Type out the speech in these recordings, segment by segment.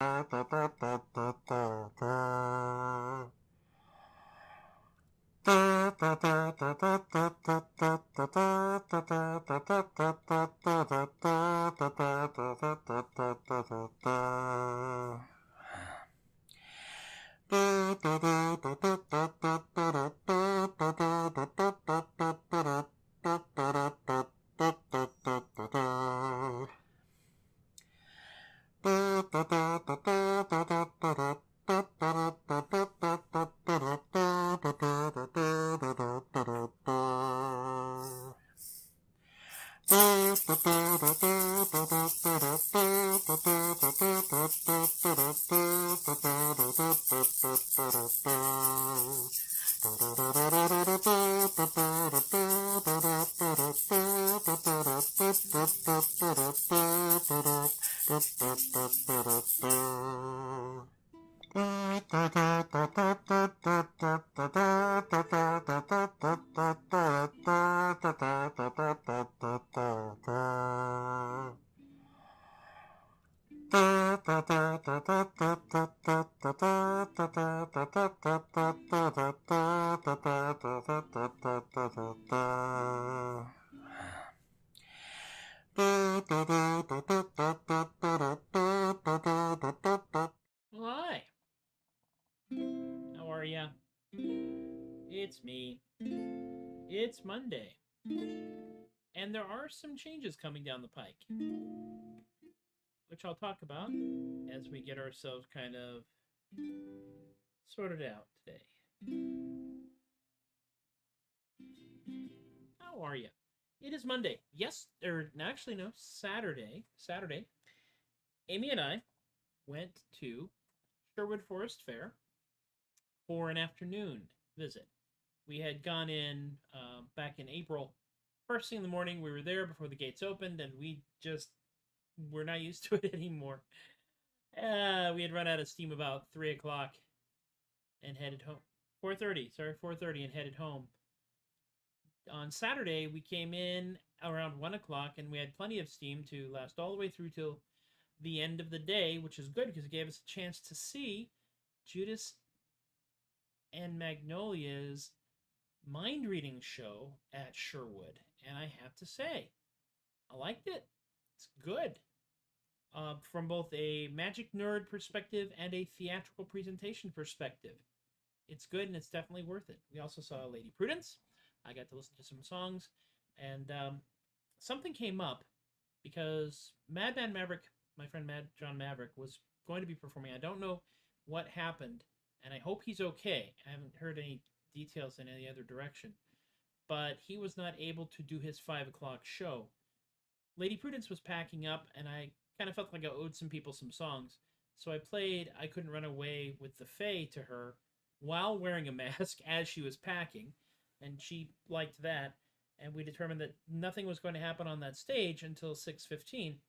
Hi, how are ya? It's me. It's Monday, and there are some changes coming down the pike, which I'll talk about as we get ourselves kind of sorted out today. How are ya? It is Monday. Yes, or actually no, Saturday. Saturday. Amy and I went to Sherwood Forest Fair for an afternoon visit. We had gone in back in April. First thing in the morning, we were there before the gates opened, and we just were not used to it anymore. We had run out of steam about 3 o'clock and headed home. 4:30, sorry, 4:30 and headed home. On Saturday, we came in around 1 o'clock, and we had plenty of steam to last all the way through till the end of the day, which is good because it gave us a chance to see Judas and Magnolia's mind reading show at Sherwood, and I have to say, I liked it. It's good. From both a magic nerd perspective and a theatrical presentation perspective. It's good and it's definitely worth it. We also saw Lady Prudence. I got to listen to some songs, and something came up because Madman Maverick, my friend Mad John Maverick, was going to be performing. I don't know what happened, and I hope he's okay. I haven't heard any details in any other direction, but he was not able to do his 5 o'clock show. Lady Prudence was packing up, and I kind of felt like I owed some people some songs, so I played I Couldn't Run Away with the Fae to her while wearing a mask as she was packing, and she liked that, and we determined that nothing was going to happen on that stage until 6:15,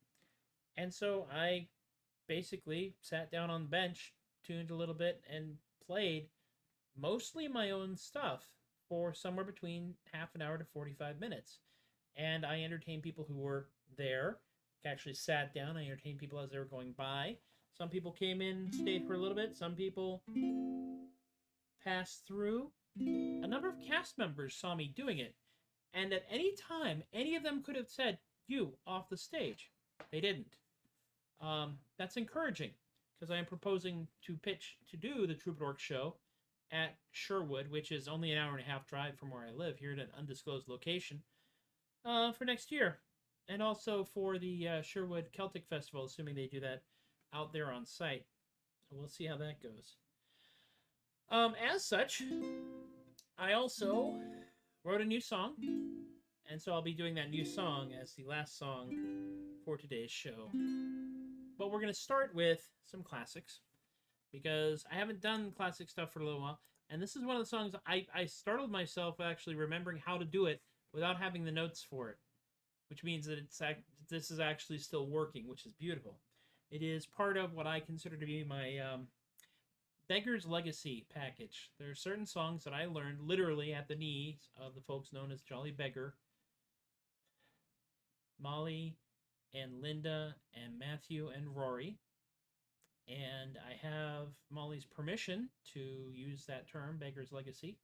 and so I basically sat down on the bench, tuned a little bit, and played mostly my own stuff for somewhere between half an hour to 45 minutes. And I entertained people who were there, actually sat down. I entertained people as they were going by. Some people came in, stayed for a little bit. Some people passed through. A number of cast members saw me doing it. And at any time, any of them could have said, "You, off the stage." They didn't. That's encouraging because I am proposing to pitch to do the Troubadork show at Sherwood, which is only an hour and a half drive from where I live, here at an undisclosed location, for next year. And also for the Sherwood Celtic Festival, assuming they do that out there on site. We'll see how that goes. As such, I also wrote a new song, and so I'll be doing that new song as the last song for today's show. But we're going to start with some classics, because I haven't done classic stuff for a little while, and this is one of the songs I startled myself actually remembering how to do it without having the notes for it, which means that this is actually still working, which is beautiful. It is part of what I consider to be my Beggar's Legacy package. There are certain songs that I learned literally at the knees of the folks known as Jolly Beggar, Molly and Linda and Matthew and Rory. And I have Molly's permission to use that term, Beggar's Legacy.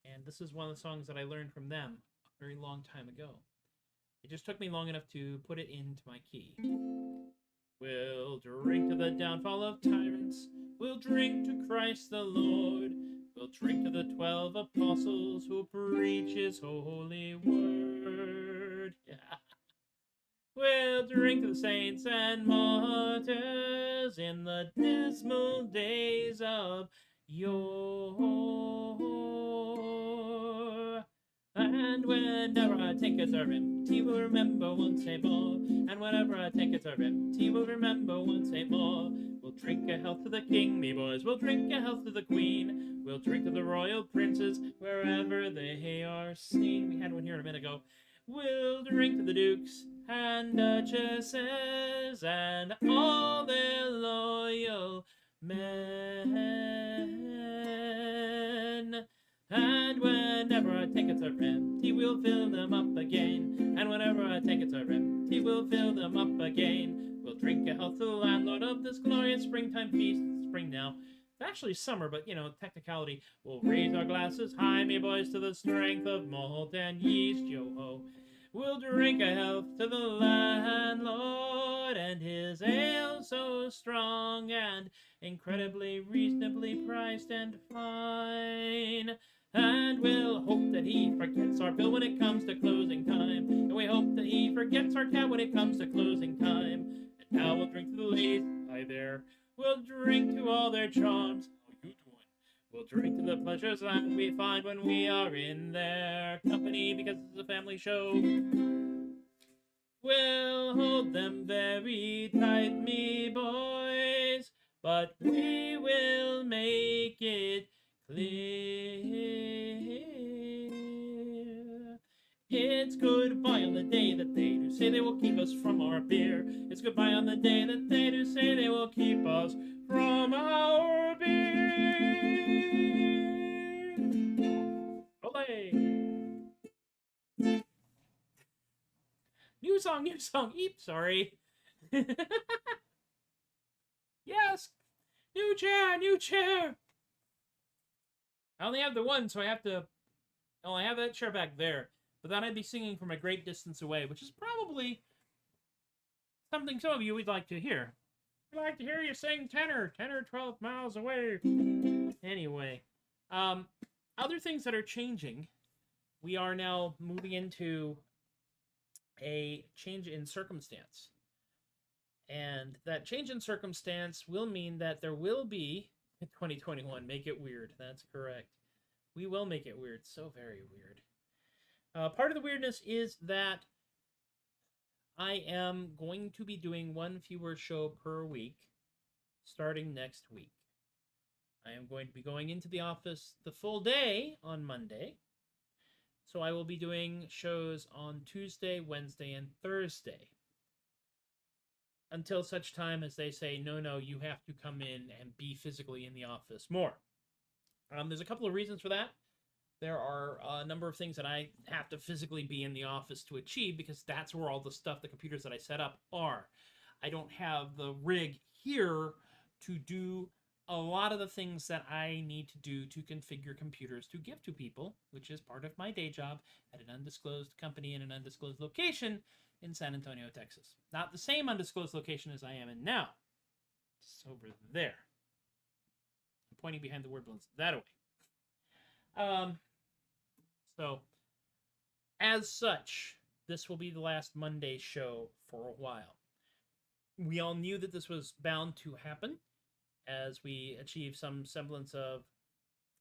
And this is one of the songs that I learned from them a very long time ago. It just took me long enough to put it into my key. We'll drink to the downfall of tyrants. We'll drink to Christ the Lord. We'll drink to the 12 apostles who preach his holy word. Yeah. We'll drink to the saints and martyrs in the dismal days of yore. And whenever our tankards are empty, we'll remember once more. And whenever our tankards are empty, we'll remember once more. We'll drink a health to the king, me boys. We'll drink a health to the queen. We'll drink to the royal princes wherever they are seen. We had one here a minute ago. We'll drink to the dukes and duchesses and all their loyal men. And whenever our tankards are empty, we'll fill them up again. And whenever our tankards are empty, we'll fill them up again. We'll drink a health to the landlord of this glorious springtime feast. It's spring now. It's actually summer, but, technicality. We'll raise our glasses high, me boys, to the strength of malt and yeast, yo-ho. We'll drink a health to the landlord and his ale so strong and incredibly reasonably priced and fine. And we'll hope that he forgets our bill when it comes to closing time. And we hope that he forgets our cat when it comes to closing time. And now we'll drink to the ladies. Hi there. We'll drink to all their charms. How you doing? We'll drink to the pleasures that we find when we are in their company, because it's a family show. We'll hold them very tight, me boys, but we will make it clear. It's goodbye on the day that they do say they will keep us from our beer. It's goodbye on the day that they do say they will keep us from our beer. Olé! New song, eep, sorry. Yes! New chair! I only have the one, so I have that chair back there. But then I'd be singing from a great distance away, which is probably something some of you would like to hear. We'd like to hear you sing 10 or 12 miles away. Anyway, other things that are changing. We are now moving into a change in circumstance. And that change in circumstance will mean that there will be, in 2021, make it weird. That's correct. We will make it weird. So very weird. Part of the weirdness is that I am going to be doing one fewer show per week starting next week. I am going to be going into the office the full day on Monday. So I will be doing shows on Tuesday, Wednesday, and Thursday. Until such time as they say, no, you have to come in and be physically in the office more. There's a couple of reasons for that. There are a number of things that I have to physically be in the office to achieve, because that's where all the stuff, the computers that I set up are. I don't have the rig here to do a lot of the things that I need to do to configure computers to give to people, which is part of my day job at an undisclosed company in an undisclosed location in San Antonio, Texas. Not the same undisclosed location as I am in now. It's over there. I'm pointing behind the word balloons. That away. So, as such, this will be the last Monday show for a while. We all knew that this was bound to happen as we achieve some semblance of,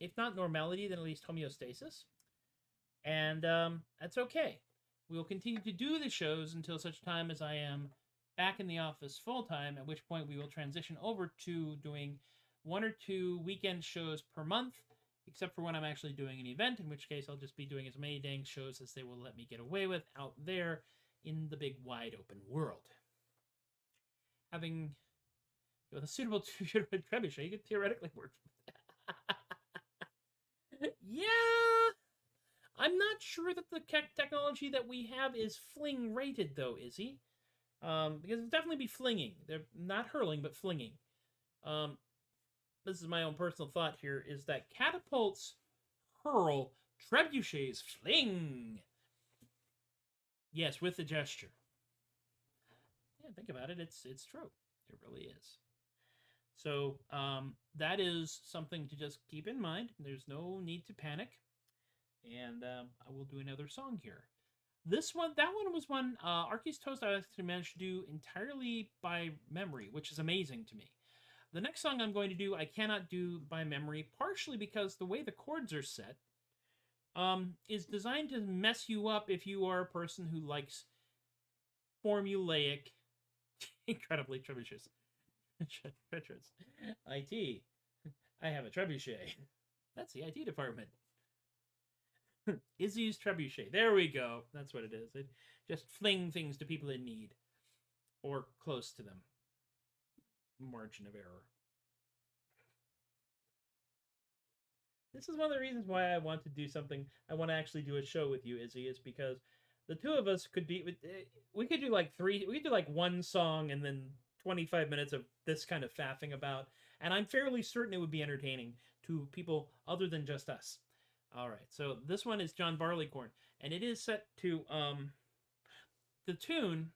if not normality, then at least homeostasis. And that's okay. We will continue to do the shows until such time as I am back in the office full-time, at which point we will transition over to doing 1 or 2 weekend shows per month, except for when I'm actually doing an event, in which case I'll just be doing as many dang shows as they will let me get away with out there in the big wide open world. Having with a suitable two-year-old trebuchet, you could theoretically work with that. Yeah! I'm not sure that the technology that we have is fling rated, though, is he? Because it'll definitely be flinging. They're not hurling, but flinging. This is my own personal thought here, is that catapults hurl, trebuchets fling. Yes, with the gesture. Yeah, think about it. It's true. It really is. So that is something to just keep in mind. There's no need to panic. And I will do another song here. That one was one Arky's Toast I actually managed to do entirely by memory, which is amazing to me. The next song I'm going to do, I cannot do by memory, partially because the way the chords are set is designed to mess you up if you are a person who likes formulaic, incredibly trebuchets. IT. I have a trebuchet. That's the IT department. Izzy's trebuchet. There we go. That's what it is. It just fling things to people in need. Or close to them. Margin of error. This is one of the reasons why I want to do something. I want to actually do a show with you, Izzy, is because the two of us could be. We could do like one song and then 25 minutes of this kind of faffing about. And I'm fairly certain it would be entertaining to people other than just us. All right, so this one is John Barleycorn, and it is set to the tune,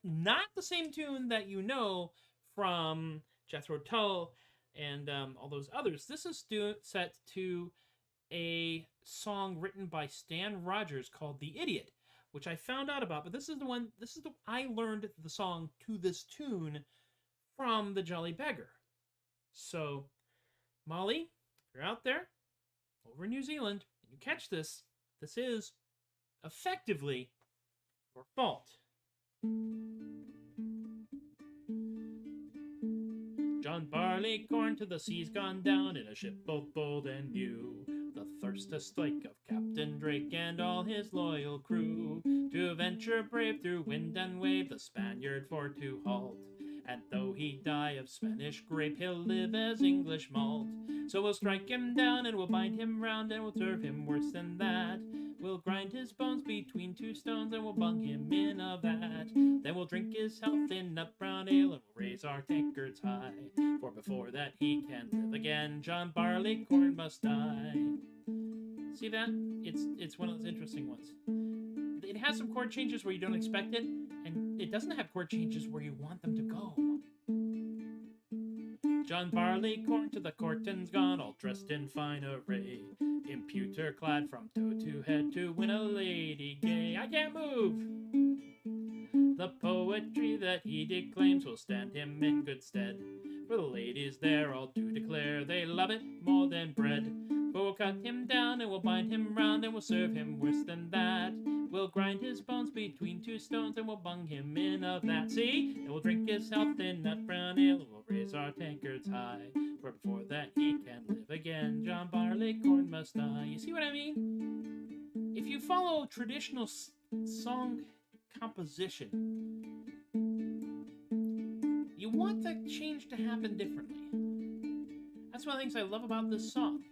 not the same tune that you know from Jethro Tull and all those others. This is set to a song written by Stan Rogers called "The Idiot," which I found out about. But this is the one. I learned the song to this tune from the Jolly Beggar. So, Molly, if you're out there over in New Zealand, and you catch this, this is effectively your fault. John Barleycorn to the sea's gone down in a ship both bold and new. The thirst to strike of Captain Drake and all his loyal crew. To venture brave through wind and wave, the Spaniard for to halt. And though he die of Spanish grape, he'll live as English malt. So we'll strike him down and we'll bind him round and we'll serve him worse than that. We'll grind his bones between two stones and we'll bung him in a vat. Then we'll drink his health in nut brown ale and we'll raise our tankards high. For before that he can live again, John Barleycorn must die. See that? It's one of those interesting ones. It has some chord changes where you don't expect it, and it doesn't have chord changes where you want them to go. John Barleycorn to the courtin's gone, all dressed in fine array, imputer clad from toe to head to win a lady gay. I can't move! The poetry that he declaims will stand him in good stead, for the ladies there all do declare they love it more than bread. But we'll cut him down and we'll bind him round and we'll serve him worse than that. We'll grind his bones between two stones and we'll bung him in a vat. See? And we'll drink his health in nut brown ale and we'll raise our tankards high. For before that he can live again, John Barleycorn must die. You see what I mean? If you follow traditional song composition, you want that change to happen differently. That's one of the things I love about this song.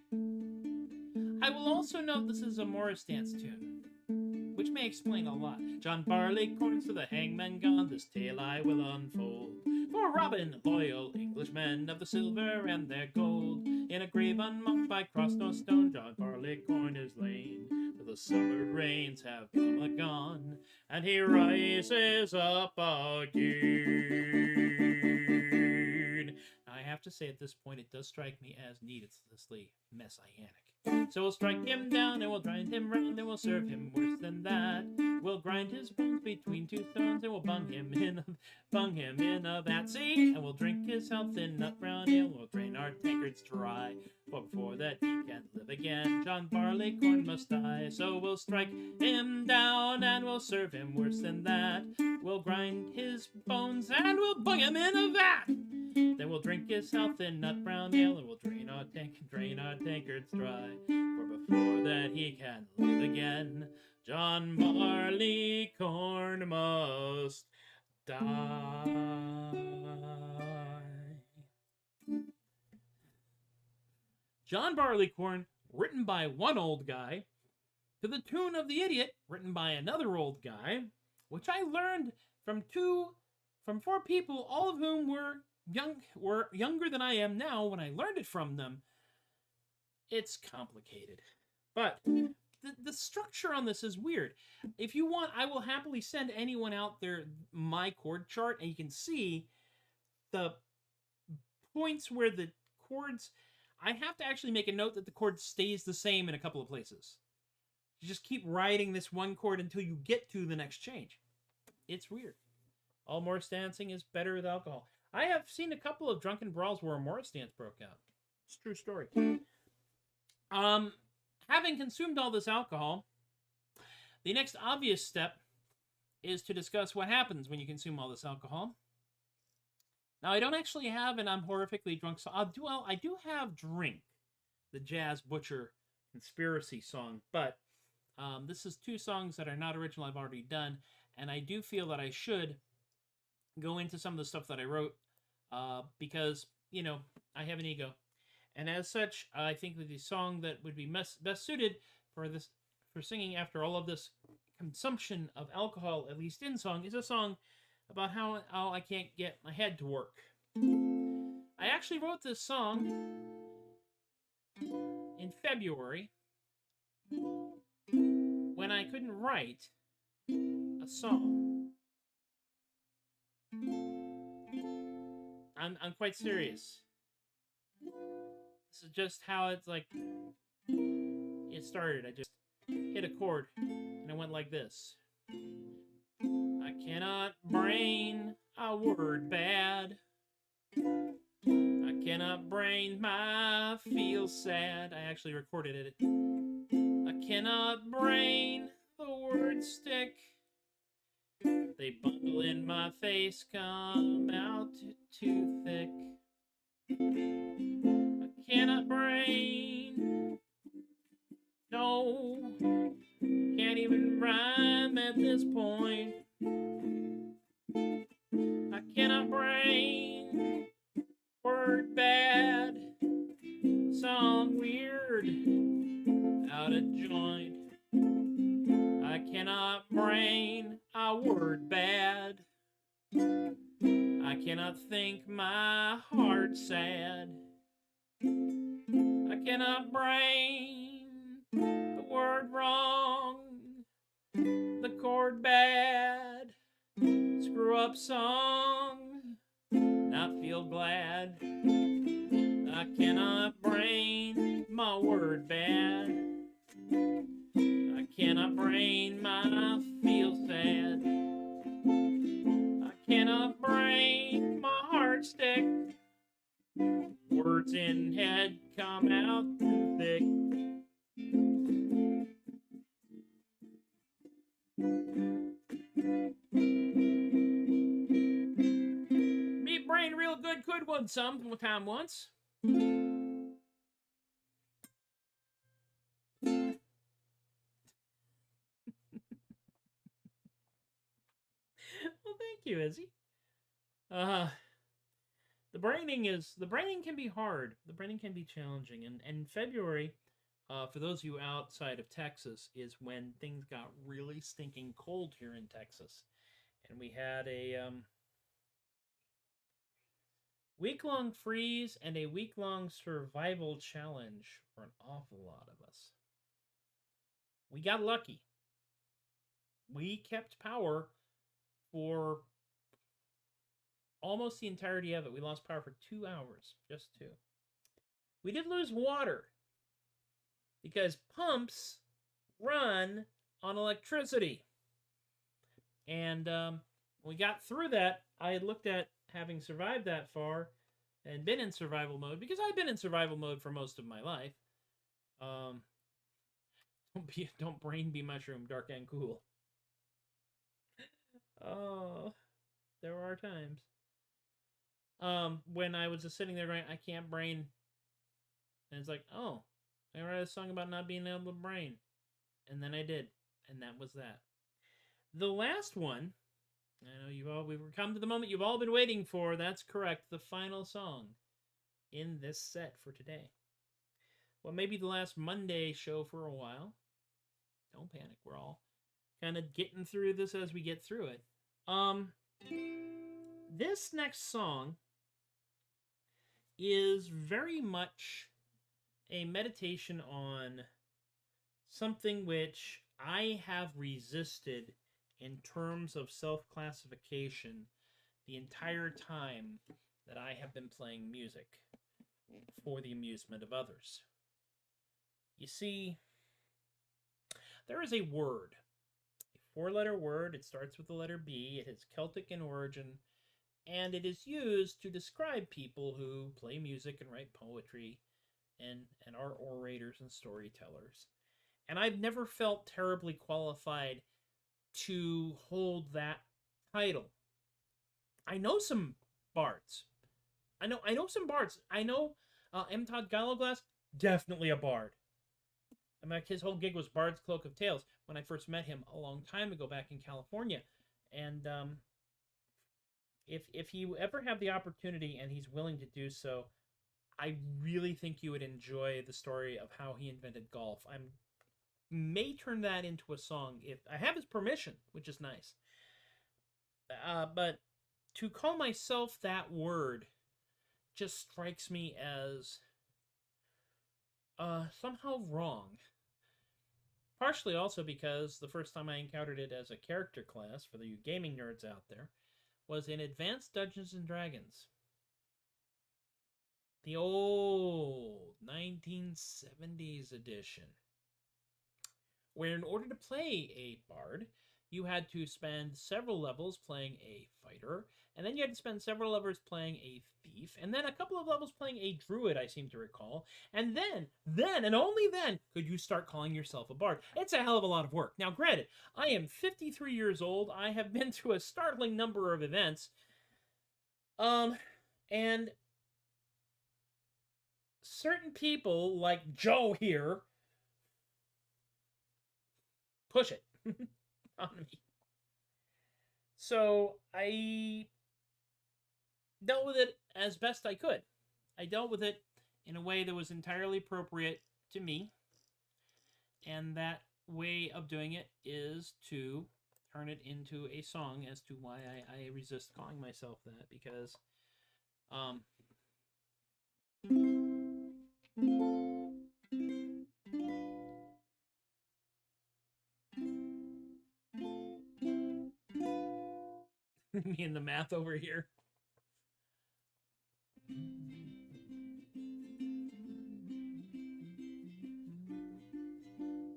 I will also note this is a Morris dance tune, which may explain a lot. John Barleycorn's to the hangman gone, this tale I will unfold. For Robin, loyal Englishmen of the silver and their gold, in a grave unmarked by cross nor stone, John Barleycorn is lain. Till the summer rains have come and gone, and he rises up again. I have to say at this point, it does strike me as needlessly messianic. So we'll strike him down and we'll grind him round and we'll serve him worse than that. We'll grind his bones between two stones and we'll bung him in a vat. See? And we'll drink his health in nut brown ale. We'll drain our tankards dry. For before that he can live again, John Barleycorn must die. So we'll strike him down and we'll serve him worse than that. We'll grind his bones and we'll bung him in a vat. Then we'll drink his health in nut brown ale and we'll drain our tankards dry. For before that he can live again, John Barleycorn must die. John Barleycorn, written by one old guy, to the tune of The Idiot, written by another old guy, which I learned from four people, all of whom were were younger than I am now when I learned it from them, it's complicated. But the structure on this is weird. If you want, I will happily send anyone out there my chord chart, and you can see the points where the chords. I have to actually make a note that the chord stays the same in a couple of places. You just keep riding this one chord until you get to the next change. It's weird. All Morris dancing is better with alcohol. I have seen a couple of drunken brawls where a Morris dance broke out. It's a true story. Having consumed all this alcohol, the next obvious step is to discuss what happens when you consume all this alcohol. Now, I don't actually have an I'm horrifically drunk song. I do have Drink, the Jazz Butcher conspiracy song, but this is two songs that are not original I've already done, and I do feel that I should go into some of the stuff that I wrote because, you know, I have an ego. And as such, I think that the song that would be best suited for singing after all of this consumption of alcohol, at least in song, is a song about how I can't get my head to work. I actually wrote this song in February when I couldn't write a song. I'm quite serious. This is just how it's like it started. I just hit a chord and it went like this. I cannot brane a word bad. I cannot brane my feel sad. I actually recorded it. I cannot brane the word stick. They bundle in my face, come out too thick. I cannot brane. No, can't even rhyme at this point. I cannot brane word bad, song weird, out of joint. I cannot brane a word bad. I cannot think my heart sad. I cannot brane the word wrong, the chord bad, screw up song, not feel glad. I cannot brane my word bad. I cannot brane my feel sad. I cannot brane my heart stick. Words in head come out too thick. Me brain real good could one sometime once. Well, thank you, Izzy. The braining can be hard. The braining can be challenging, and February, for those of you outside of Texas, is when things got really stinking cold here in Texas, and we had a week-long freeze and a week-long survival challenge for an awful lot of us. We got lucky. We kept power for almost the entirety of it. We lost power for 2 hours, just 2. We did lose water because pumps run on electricity. And when we got through that, I looked at having survived that far and been in survival mode, because I've been in survival mode for most of my life. Don't brain be mushroom, dark and cool. Oh, there are times. When I was just sitting there going, I can't brain. And it's like, oh, I wrote a song about not being able to brain. And then I did. And that was that. The last one, I know we've come to the moment you've all been waiting for. That's correct. The final song in this set for today. Well, maybe the last Monday show for a while. Don't panic. We're all kind of getting through this as we get through it. This next song is very much a meditation on something which I have resisted in terms of self-classification the entire time that I have been playing music for the amusement of others. You see, there is a word, a four-letter word. It starts with the letter B. It is Celtic in origin, and it is used to describe people who play music and write poetry and are orators and storytellers. And I've never felt terribly qualified to hold that title. I know some bards. I know some bards. I know THUD Bukit, definitely a bard. I mean, his whole gig was Bard's Cloak of Tales when I first met him a long time ago back in California. And if you ever have the opportunity and he's willing to do so, I really think you would enjoy the story of how he invented golf. I may turn that into a song if I have his permission, which is nice. But to call myself that word just strikes me as somehow wrong. Partially also because the first time I encountered it as a character class, for the gaming nerds out there, was in Advanced Dungeons & Dragons. The old 1970s edition. Where in order to play a bard, you had to spend several levels playing a fighter, and then you had to spend several levels playing a thief, and then a couple of levels playing a druid, I seem to recall, and then, and only then, could you start calling yourself a bard. It's a hell of a lot of work. Now, granted, I am 53 years old, I have been through a startling number of events, and certain people, like Joe here, push it on me. So I dealt with it as best I could. I dealt with it in a way that was entirely appropriate to me. And that way of doing it is to turn it into a song as to why I resist calling myself that. Because, me and the math over here.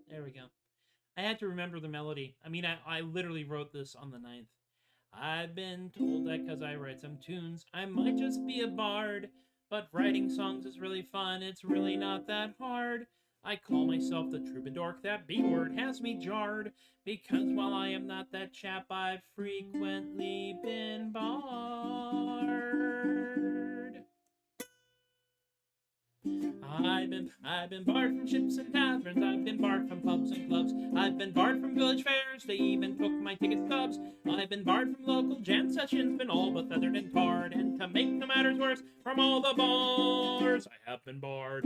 There we go. I had to remember the melody. I mean, I literally wrote this on the 9th. I've been told that because I write some tunes, I might just be a bard. But writing songs is really fun, it's really not that hard. I call myself the Troubadork, that B word has me jarred. Because while I am not that chap, I've frequently been barred. I've been barred from ships and taverns, I've been barred from pubs and clubs, I've been barred from village fairs, they even took my ticket stubs. I've been barred from local jam sessions, been all but feathered and tarred, and to make the matters worse, from all the bars I have been barred.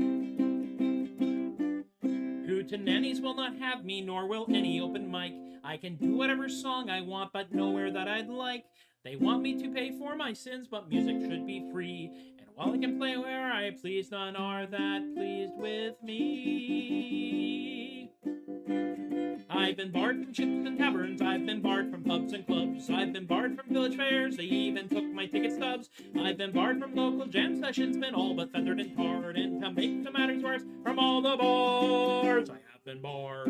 Hootenannies will not have me, nor will any open mic. I can do whatever song I want, but nowhere that I'd like. They want me to pay for my sins, but music should be free. And while I can play where I please, none are that pleased with me. I've been barred from ships and taverns, I've been barred from pubs and clubs, I've been barred from village fairs, they even took my ticket stubs. I've been barred from local jam sessions, been all but feathered and tarred, and to make the matters worse, from all the bars I have been barred.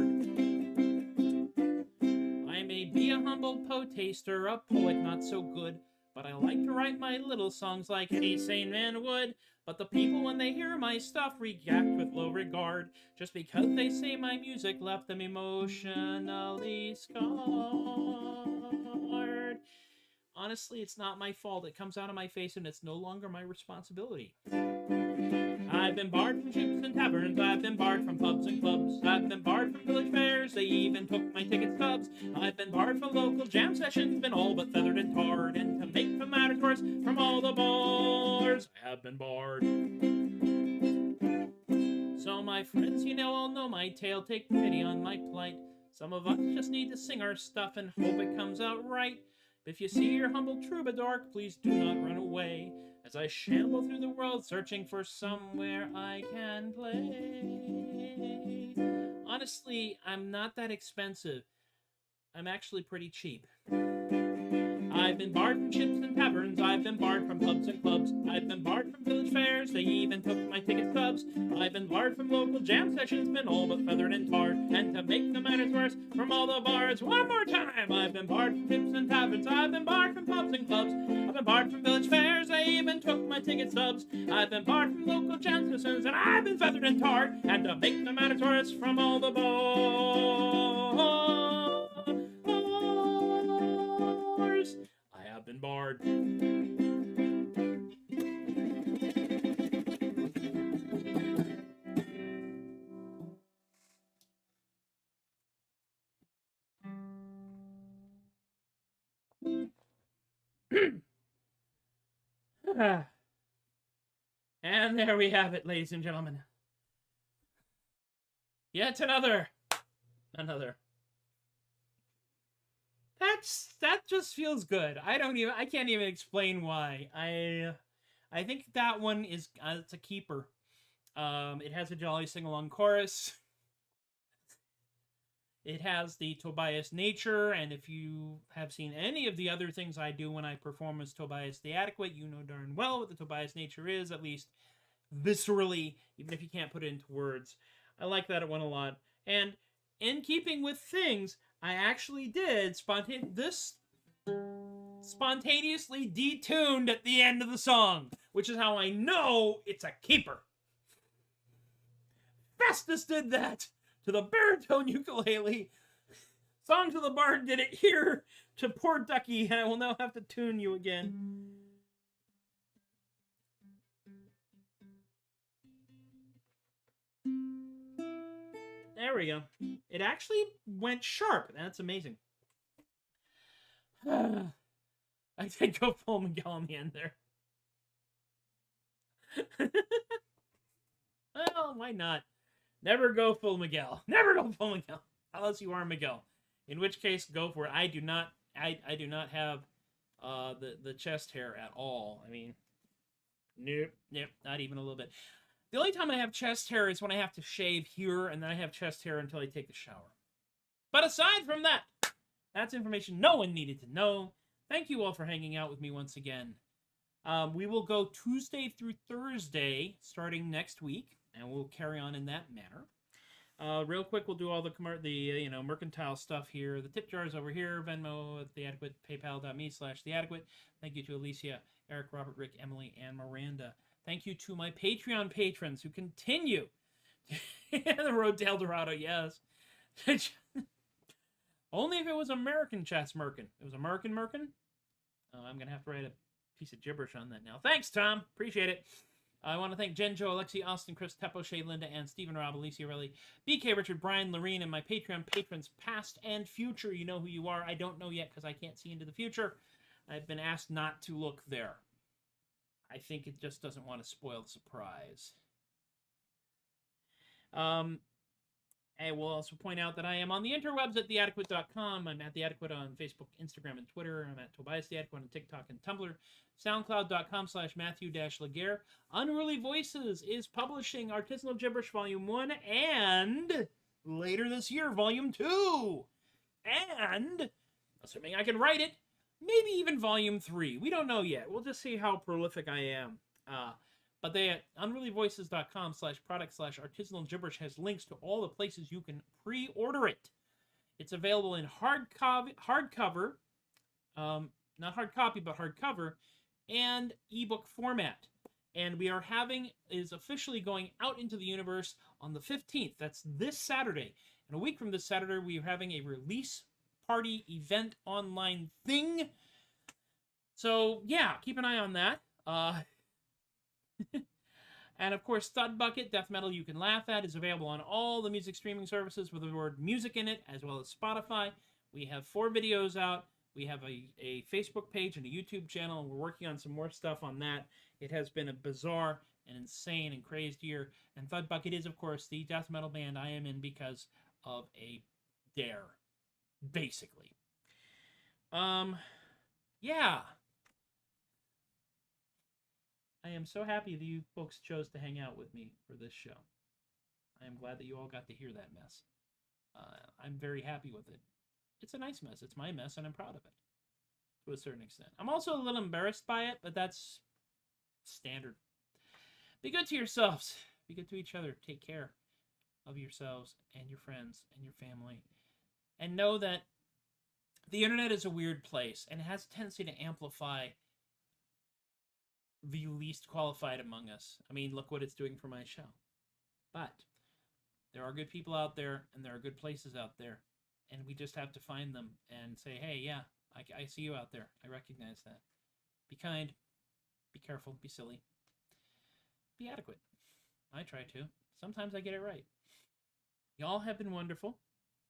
I may be a humble poetaster, a poet not so good, but I like to write my little songs like any sane man would. But the people, when they hear my stuff, react with low regard, just because they say my music left them emotionally scarred. Honestly, it's not my fault. It comes out of my face, and it's no longer my responsibility. I've been barred from ships and taverns, I've been barred from pubs and clubs, I've been barred from village fairs, they even took my ticket stubs. I've been barred from local jam sessions, been all but feathered and tarred, and to make the matters worse, from all the bars I have been barred. So my friends, you know, all know my tale, take pity on my plight. Some of us just need to sing our stuff and hope it comes out right. If you see your humble Troubadork, please do not run away. as I shamble through the world searching for somewhere I can play. Honestly, I'm not that expensive. I'm actually pretty cheap. I've been barred from ships and taverns, I've been barred from pubs and clubs, I've been barred from village fairs, they even took my ticket stubs. I've been barred from local jam sessions, been all but feathered and tarred, and to make the matters worse, from all the bars, one more time! I've been barred from ships and taverns, I've been barred from pubs and clubs, I've been barred from village fairs, they even took my ticket stubs. I've been barred from local jam sessions, and I've been feathered and tarred, and to make the matters worse, from all the bars, I have been barred. And there we have it, ladies and gentlemen. Yet another. That just feels good. I can't even explain why. I think that one is it's a keeper. It has a jolly sing-along chorus. It has the Tobias nature, and if you have seen any of the other things I do when I perform as Tobias the Adequate, you know darn well what the Tobias nature is, at least viscerally, even if you can't put it into words. I like that one a lot. And in keeping with things, I actually did spontaneously detuned at the end of the song, which is how I know it's a keeper. Festus did that to the baritone ukulele. Song to the Bard did it here to poor Ducky, and I will now have to tune you again. There we go. It actually went sharp. That's amazing. I did go full Miguel on the end there. Well, why not? Never go full Miguel. Never go full Miguel. Unless you are Miguel. In which case, go for it. I do not have the chest hair at all. I mean, nope, not even a little bit. The only time I have chest hair is when I have to shave here, and then I have chest hair until I take the shower. But aside from that, that's information no one needed to know. Thank you all for hanging out with me once again. We will go Tuesday through Thursday, starting next week, and we'll carry on in that manner. Real quick, we'll do all the mercantile stuff here. The tip jars over here. Venmo at The Adequate. PayPal.me/The Adequate. Thank you to Alicia, Eric, Robert, Rick, Emily, and Miranda. Thank you to my Patreon patrons who continue. The road to El Dorado, yes. Only if it was American Chess Merkin. It was American Merkin? Oh, I'm going to have to write a piece of gibberish on that now. Thanks, Tom. Appreciate it. I want to thank Jen, Joe, Alexi, Austin, Chris, Teppo, Shay, Linda, and Stephen, Rob, Alicia, Riley, BK, Richard, Brian, Lorene, and my Patreon patrons, past and future. You know who you are. I don't know yet because I can't see into the future. I've been asked not to look there. I think it just doesn't want to spoil the surprise. I will also point out that I am on the interwebs at theadequate.com. I'm at The Adequate on Facebook, Instagram, and Twitter. I'm at Tobias The Adequate on TikTok and Tumblr. SoundCloud.com/Matthew-Laguerre. Unruly Voices is publishing Artisanal Gibberish Volume 1 and later this year, Volume 2. And, assuming I can write it, maybe even Volume 3. We don't know yet. We'll just see how prolific I am. But they at unrulyvoices.com/product/artisanal gibberish has links to all the places you can pre-order it. It's available in hardcover, not hard copy, but hardcover, and ebook format. And is officially going out into the universe on the 15th. That's this Saturday. And a week from this Saturday, we are having a release party event online thing. So, yeah, keep an eye on that. And of course, THUD Bucket, Death Metal You Can Laugh At, is available on all the music streaming services with the word music in it, as well as Spotify. We have 4 videos out. We have a Facebook page and a YouTube channel, and we're working on some more stuff on that. It has been a bizarre and insane and crazed year. And THUD Bucket is, of course, the death metal band I am in because of a dare, basically. Yeah. I am so happy that you folks chose to hang out with me for this show. I am glad that you all got to hear that mess. I'm very happy with it. It's a nice mess. It's my mess, and I'm proud of it to a certain extent. I'm also a little embarrassed by it, but that's standard. Be good to yourselves. Be good to each other. Take care of yourselves and your friends and your family. And know that the internet is a weird place, and it has a tendency to amplify the least qualified among us. I mean, look what it's doing for my show. But there are good people out there, and there are good places out there, and we just have to find them and say, hey, yeah, I see you out there. I recognize that. Be kind. Be careful. Be silly. Be adequate. I try to. Sometimes I get it right. Y'all have been wonderful.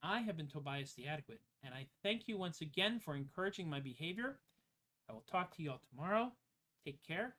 I have been Tobias the Adequate, and I thank you once again for encouraging my behavior. I will talk to you all tomorrow. Take care.